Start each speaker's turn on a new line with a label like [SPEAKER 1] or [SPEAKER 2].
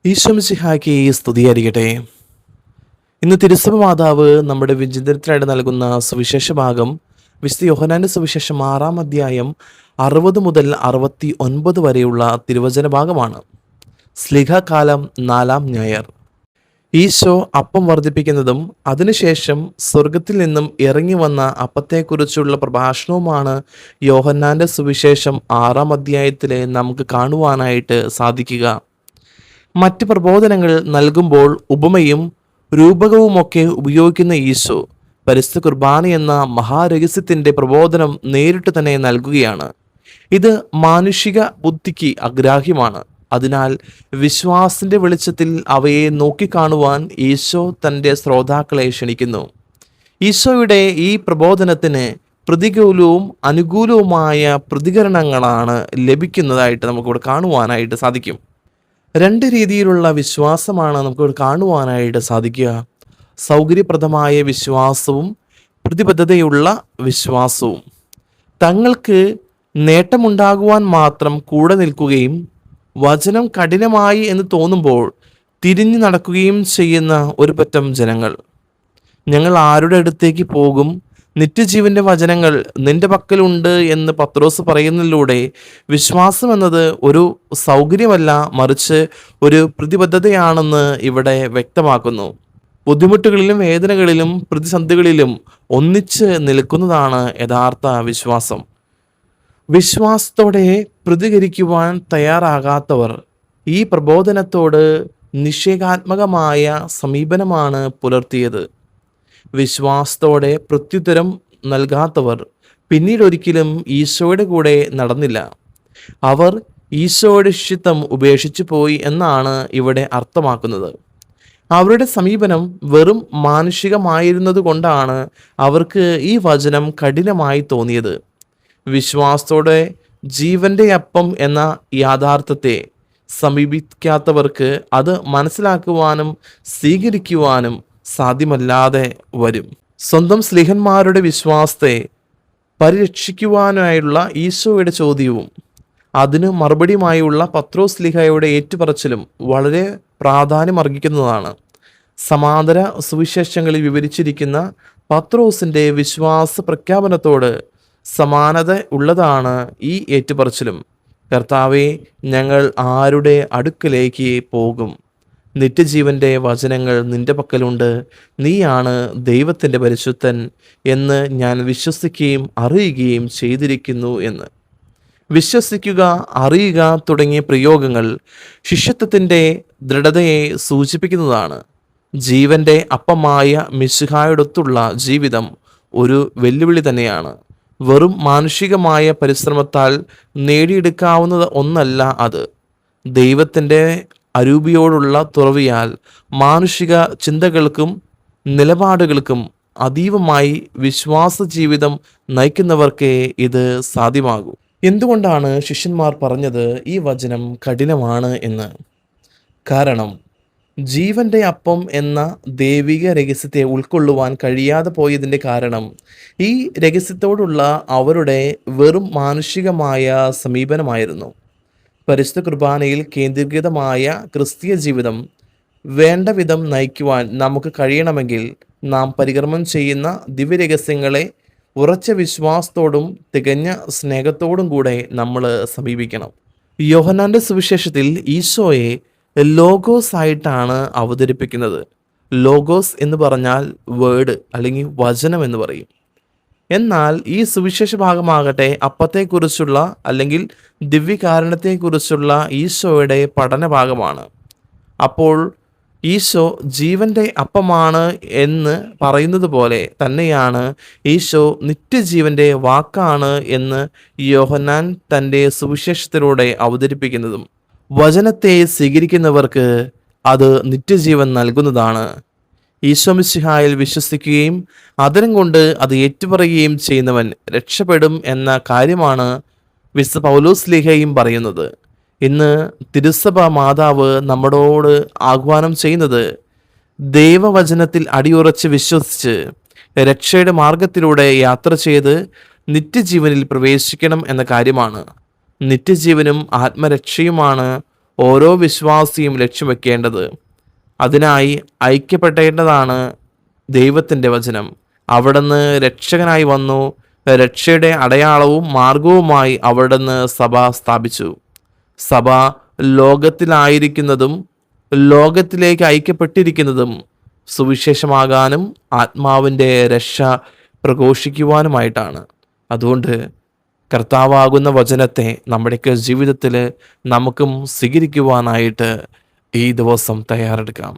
[SPEAKER 1] ഈശോ മിശിഹായ്ക്ക് സ്തുതിയായിരിക്കട്ടെ. ഇന്ന് തിരുസഭ മാതാവ് നമ്മുടെ വിചിന്തനത്തിനായിട്ട് നൽകുന്ന സുവിശേഷ ഭാഗം വിശുദ്ധ യോഹന്നാന്റെ സുവിശേഷം 6-ാം അധ്യായം 60 മുതൽ 69 വരെയുള്ള തിരുവചന ഭാഗമാണ്. സ്ലിഹകാലം 4-ാം ഞായർ. ഈശോ അപ്പം വർദ്ധിപ്പിക്കുന്നതും അതിനുശേഷം സ്വർഗത്തിൽ നിന്നും ഇറങ്ങി വന്ന അപ്പത്തെക്കുറിച്ചുള്ള പ്രഭാഷണവുമാണ് യോഹന്നാന്റെ സുവിശേഷം 6-ാം അധ്യായത്തിലെ നമുക്ക് കാണുവാനായിട്ട് സാധിക്കുക. മറ്റ് പ്രബോധനങ്ങൾ നൽകുമ്പോൾ ഉപമയും രൂപകവുമൊക്കെ ഉപയോഗിക്കുന്ന ഈശോ പരിശുദ്ധ കുർബാന എന്ന മഹാരഹസ്യത്തിൻ്റെ പ്രബോധനം നേരിട്ട് തന്നെ നൽകുകയാണ്. ഇത് മാനുഷിക ബുദ്ധിക്ക് അഗ്രാഹ്യമാണ്. അതിനാൽ വിശ്വാസത്തിന്റെ വെളിച്ചത്തിൽ അവയെ നോക്കിക്കാണുവാൻ ഈശോ തൻ്റെ ശ്രോതാക്കളെ ക്ഷണിക്കുന്നു. ഈശോയുടെ ഈ പ്രബോധനത്തിന് പ്രതികൂലവും അനുകൂലവുമായ പ്രതികരണങ്ങളാണ് ലഭിക്കുന്നതായിട്ട് നമുക്കിവിടെ കാണുവാനായിട്ട് സാധിക്കും. രണ്ട് രീതിയിലുള്ള വിശ്വാസമാണ് നമുക്കിവിടെ കാണുവാനായിട്ട് സാധിക്കുക. സൗകര്യപ്രദമായ വിശ്വാസവും പ്രതിബദ്ധതയുള്ള വിശ്വാസവും. തങ്ങൾക്ക് നേട്ടമുണ്ടാകുവാൻ മാത്രം കൂടെ നിൽക്കുകയും വചനം കഠിനമായി എന്ന് തോന്നുമ്പോൾ തിരിഞ്ഞു നടക്കുകയും ചെയ്യുന്ന ഒരു പറ്റം ജനങ്ങൾ. ഞങ്ങൾ ആരുടെ അടുത്തേക്ക് പോകും? നിത്യജീവന്റെ വചനങ്ങൾ നിന്റെ പക്കലുണ്ട് എന്ന് പത്രോസ് പറയുന്നതിലൂടെ വിശ്വാസം എന്നത് ഒരു സൗകര്യമല്ല, മറിച്ച് ഒരു പ്രതിബദ്ധതയാണെന്ന് ഇവിടെ വ്യക്തമാക്കുന്നു. ബുദ്ധിമുട്ടുകളിലും വേദനകളിലും പ്രതിസന്ധികളിലും ഒന്നിച്ച് നിൽക്കുന്നതാണ് യഥാർത്ഥ വിശ്വാസം. വിശ്വാസത്തോടെ പ്രതികരിക്കുവാൻ തയ്യാറാകാത്തവർ ഈ പ്രബോധനത്തോട് നിഷേധാത്മകമായ സമീപനമാണ് പുലർത്തിയത്. വിശ്വാസത്തോടെ പ്രത്യുത്തരം നൽകാത്തവർ പിന്നീടൊരിക്കലും ഈശോയുടെ കൂടെ നടന്നില്ല. അവർ ഈശോയുടെ ശിഷ്യത്വം ഉപേക്ഷിച്ചു പോയി എന്നാണ് ഇവിടെ അർത്ഥമാക്കുന്നത്. അവരുടെ സമീപനം വെറും മാനുഷികമായിരുന്നത് കൊണ്ടാണ് അവർക്ക് ഈ വചനം കഠിനമായി തോന്നിയത്. വിശ്വാസത്തോടെ ജീവന്റെ അപ്പം എന്ന യാഥാർത്ഥ്യത്തെ സമീപിക്കാത്തവർക്ക് അത് മനസ്സിലാക്കുവാനും സ്വീകരിക്കുവാനും സാധ്യമല്ലാതെ വരും. സ്വന്തം സ്ലിഹന്മാരുടെ വിശ്വാസത്തെ പരിരക്ഷിക്കുവാനായുള്ള ഈശോയുടെ ചോദ്യവും അതിന് മറുപടിയുമായുള്ള പത്രോസ് സ്ലിഹയുടെ ഏറ്റുപറച്ചിലും വളരെ പ്രാധാന്യമർഹിക്കുന്നതാണ്. സമാന്തര സുവിശേഷങ്ങളിൽ വിവരിച്ചിരിക്കുന്ന പത്രോസിൻ്റെ വിശ്വാസ പ്രഖ്യാപനത്തോട് സമാനത ഉള്ളതാണ് ഈ ഏറ്റുപറച്ചിലും. കർത്താവേ, ഞങ്ങൾ ആരുടെ അടുക്കലേക്ക് പോകും? നിത്യജീവന്റെ വചനങ്ങൾ നിന്റെ പക്കലുണ്ട്. നീയാണ് ദൈവത്തിൻ്റെ പരിശുദ്ധൻ എന്ന് ഞാൻ വിശ്വസിക്കുകയും അറിയുകയും ചെയ്തിരിക്കുന്നു എന്ന്. വിശ്വസിക്കുക, അറിയുക തുടങ്ങിയ പ്രയോഗങ്ങൾ ശിഷ്യത്വത്തിൻ്റെ ദൃഢതയെ സൂചിപ്പിക്കുന്നതാണ്. ജീവന്റെ അപ്പമായ മിശിഹായോടൊത്തുള്ള ജീവിതം ഒരു വെല്ലുവിളി തന്നെയാണ്. വെറും മാനുഷികമായ പരിശ്രമത്താൽ നേടിയെടുക്കാവുന്ന ഒന്നല്ല അത്. ദൈവത്തിൻ്റെ അരൂപിയോടുള്ള തുറവിയാൽ മാനുഷിക ചിന്തകൾക്കും നിലപാടുകൾക്കും അതീവമായി വിശ്വാസ ജീവിതം നയിക്കുന്നവർക്കേ ഇത് സാധ്യമാകൂ. എന്തുകൊണ്ടാണ് ശിഷ്യന്മാർ പറഞ്ഞത് ഈ വചനം കഠിനമാണ് എന്ന്? കാരണം ജീവന്റെ അപ്പം എന്ന ദൈവിക രഹസ്യത്തെ ഉൾക്കൊള്ളുവാൻ കഴിയാതെ പോയതിൻ്റെ കാരണം ഈ രഹസ്യത്തോടുള്ള അവരുടെ വെറും മാനുഷികമായ സമീപനമായിരുന്നു. പരിശുദ്ധ കുർബാനയിൽ കേന്ദ്രീകൃതമായ ക്രിസ്തീയ ജീവിതം വേണ്ട വിധം നയിക്കുവാൻ നമുക്ക് കഴിയണമെങ്കിൽ നാം പരികർമ്മം ചെയ്യുന്ന ദിവ്യരഹസ്യങ്ങളെ ഉറച്ച വിശ്വാസത്തോടും തികഞ്ഞ സ്നേഹത്തോടും കൂടെ നമ്മൾ സമീപിക്കണം. യോഹന്നാന്റെ സുവിശേഷത്തിൽ ഈശോയെ ലോഗോസ് ആയിട്ടാണ് അവതരിപ്പിക്കുന്നത്. ലോഗോസ് എന്ന് പറഞ്ഞാൽ വേർഡ് അല്ലെങ്കിൽ വചനം എന്ന് പറയും. എന്നാൽ ഈ സുവിശേഷ ഭാഗമാകട്ടെ അപ്പത്തെക്കുറിച്ചുള്ള അല്ലെങ്കിൽ ദിവ്യകാരണത്തെക്കുറിച്ചുള്ള ഈശോയുടെ പഠന ഭാഗമാണ്. അപ്പോൾ ഈശോ ജീവന്റെ അപ്പമാണ് എന്ന് പറയുന്നത് പോലെ തന്നെയാണ് ഈശോ നിത്യജീവന്റെ വാക്കാണ് എന്ന് യോഹന്നാൻ തൻ്റെ സുവിശേഷത്തിലൂടെ അവതരിപ്പിക്കുന്നതും. വചനത്തെ സ്വീകരിക്കുന്നവർക്ക് അത് നിത്യജീവൻ നൽകുന്നതാണ്. ഈശോ മിശിഹായിൽ വിശ്വസിക്കുകയും അതരം കൊണ്ട് അത് ഏറ്റുപറയുകയും ചെയ്യുന്നവൻ രക്ഷപ്പെടും എന്ന കാര്യമാണ് വിശുദ്ധ പൗലോസ് സ്ലീഹയും പറയുന്നത്. ഇന്ന് തിരുസഭ മാതാവ് നമ്മളോട് ആഹ്വാനം ചെയ്യുന്നത് ദൈവവചനത്തിൽ അടിയുറച്ച് വിശ്വസിച്ച് രക്ഷയുടെ മാർഗത്തിലൂടെ യാത്ര ചെയ്ത് നിത്യജീവനിൽ പ്രവേശിക്കണം എന്ന കാര്യമാണ്. നിത്യജീവനും ആത്മരക്ഷയുമാണ് ഓരോ വിശ്വാസിയും ലക്ഷ്യം വെക്കേണ്ടത്. അതിനായി ഐക്യപ്പെടേണ്ടതാണ് ദൈവത്തിൻ്റെ വചനം. അവിടുന്ന് രക്ഷകനായി വന്നു. രക്ഷയുടെ അടയാളവും മാർഗവുമായി അവിടുന്ന് സഭ സ്ഥാപിച്ചു. സഭ ലോകത്തിലായിരിക്കുന്നതും ലോകത്തിലേക്ക് ഐക്യപ്പെട്ടിരിക്കുന്നതും സുവിശേഷമാകാനും ആത്മാവിൻ്റെ രക്ഷ പ്രഘോഷിക്കുവാനുമായിട്ടാണ്. അതുകൊണ്ട് കർത്താവാകുന്ന വചനത്തെ നമ്മുടെയൊക്കെ ജീവിതത്തിൽ നമുക്കും സ്വീകരിക്കുവാനായിട്ട് ഈ ദിവസം തയ്യാറെടുക്കാം.